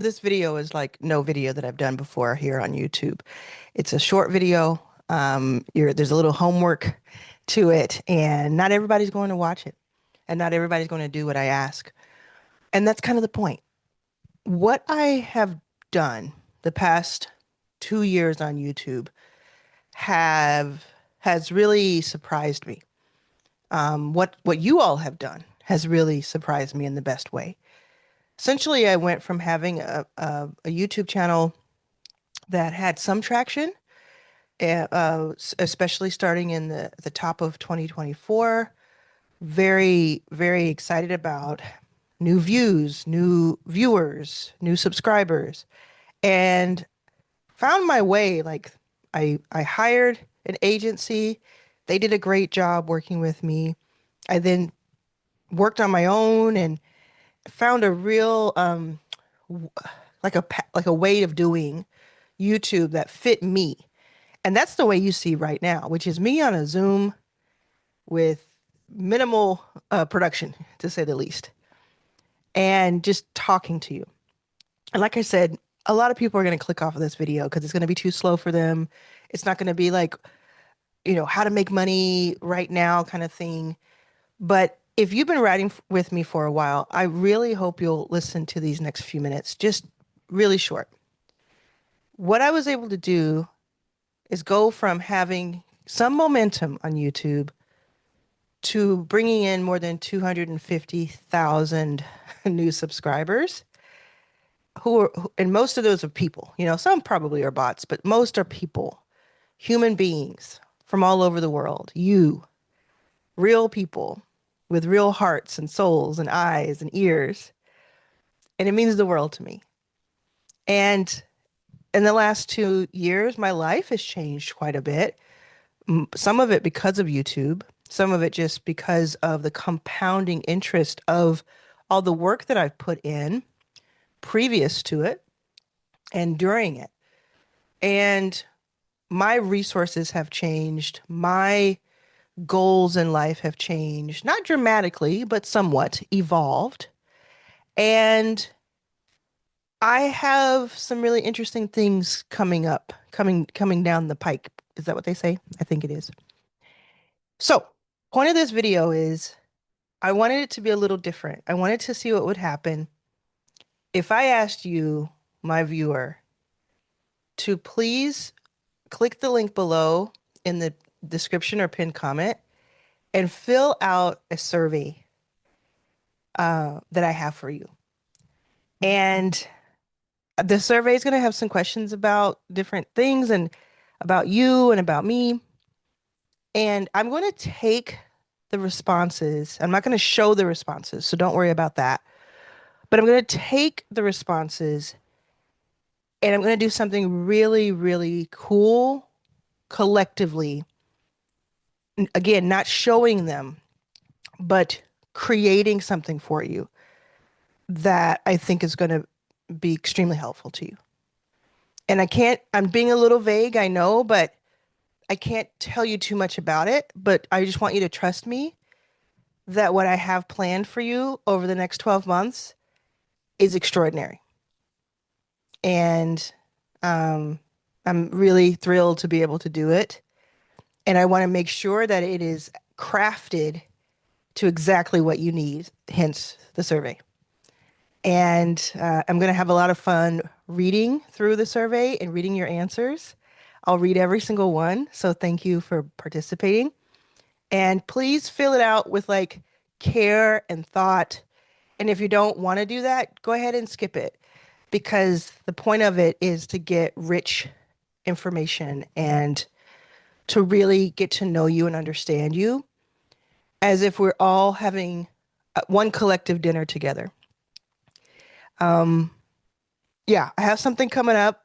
This video is like no video that I've done before here on YouTube. It's a short video. There's a little homework to it, and not everybody's going to watch it, and not everybody's going to do what I ask. And that's kind of the point. What I have done the past 2 years on YouTube have has really surprised me. What you all have done has really surprised me in the best way. Essentially, I went from having a YouTube channel that had some traction, especially starting in the top of 2024. Very, very excited about new views, new viewers, new subscribers, and found my way. Like I hired an agency. They did a great job working with me. I then worked on my own and found a real like a way of doing YouTube that fit me. And that's the way you see right now, which is me on a Zoom with minimal production, to say the least, and just talking to you. And like I said, a lot of people are going to click off of this video because it's going to be too slow for them. It's not going to be like, how to make money right now kind of thing. But if you've been riding with me for a while, I really hope you'll listen to these next few minutes, just really short. What I was able to do is go from having some momentum on YouTube to bringing in more than 250,000 new subscribers and most of those are people, some probably are bots, but most are people, human beings from all over the world, real people with real hearts and souls and eyes and ears. And it means the world to me. And in the last 2 years, my life has changed quite a bit. Some of it because of YouTube, some of it just because of the compounding interest of all the work that I've put in previous to it and during it. And my resources have changed. My goals in life have changed, not dramatically, but somewhat evolved. And I have some really interesting things coming up, coming down the pike. Is that what they say? I think it is. So, point of this video is I wanted it to be a little different. I wanted to see what would happen if I asked you, my viewer, to please click the link below in the description or pinned comment and fill out a survey that I have for you. And the survey is going to have some questions about different things and about you and about me. And I'm going to take the responses. I'm not going to show the responses, so don't worry about that. But I'm going to take the responses and I'm going to do something really, really cool collectively. Again, not showing them, but creating something for you that I think is going to be extremely helpful to you. And I'm being a little vague, I know, but I can't tell you too much about it. But I just want you to trust me that what I have planned for you over the next 12 months is extraordinary. And I'm really thrilled to be able to do it. And I want to make sure that it is crafted to exactly what you need, hence the survey. And I'm going to have a lot of fun reading through the survey and reading your answers. I'll read every single one. So thank you for participating. And please fill it out with like care and thought. And if you don't want to do that, go ahead and skip it because the point of it is to get rich information and to really get to know you and understand you as if we're all having one collective dinner together. Yeah, I have something coming up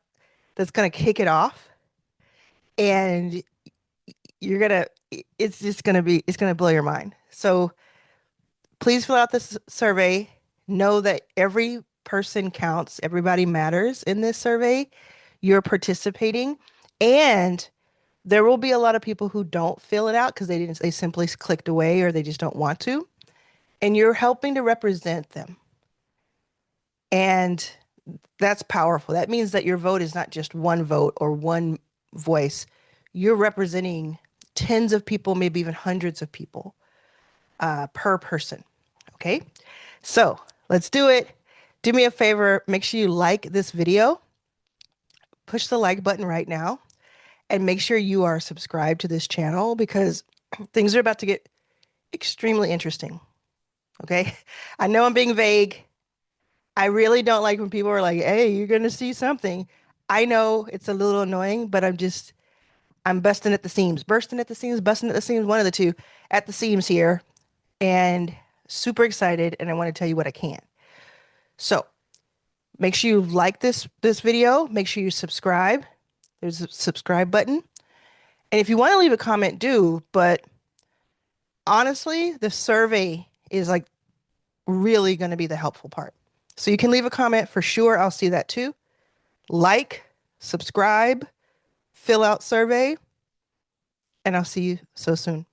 that's gonna kick it off, and you're gonna, it's gonna blow your mind. So please fill out this survey. Know that every person counts, everybody matters in this survey. You're participating, and there will be a lot of people who don't fill it out because they simply clicked away or they just don't want to. And you're helping to represent them. And That's powerful. That means that your vote is not just one vote or one voice. You're representing tens of people, maybe even hundreds of people per person. Okay. So let's do it. Do me a favor. Make sure you like this video. Push the like button right now and make sure you are subscribed to this channel because things are about to get extremely interesting. Okay. I know I'm being vague. I really don't like when people are like, hey, you're going to see something. I know it's a little annoying, but I'm busting at the seams, bursting at the seams, busting at the seams, one of the two at the seams here, and super excited. And I want to tell you what I can. So make sure you like this video. Make sure you subscribe. There's a subscribe button. And if you want to leave a comment, do. But honestly, the survey is like really going to be the helpful part. So you can leave a comment for sure. I'll see that too. Like, subscribe, fill out survey, and I'll see you so soon.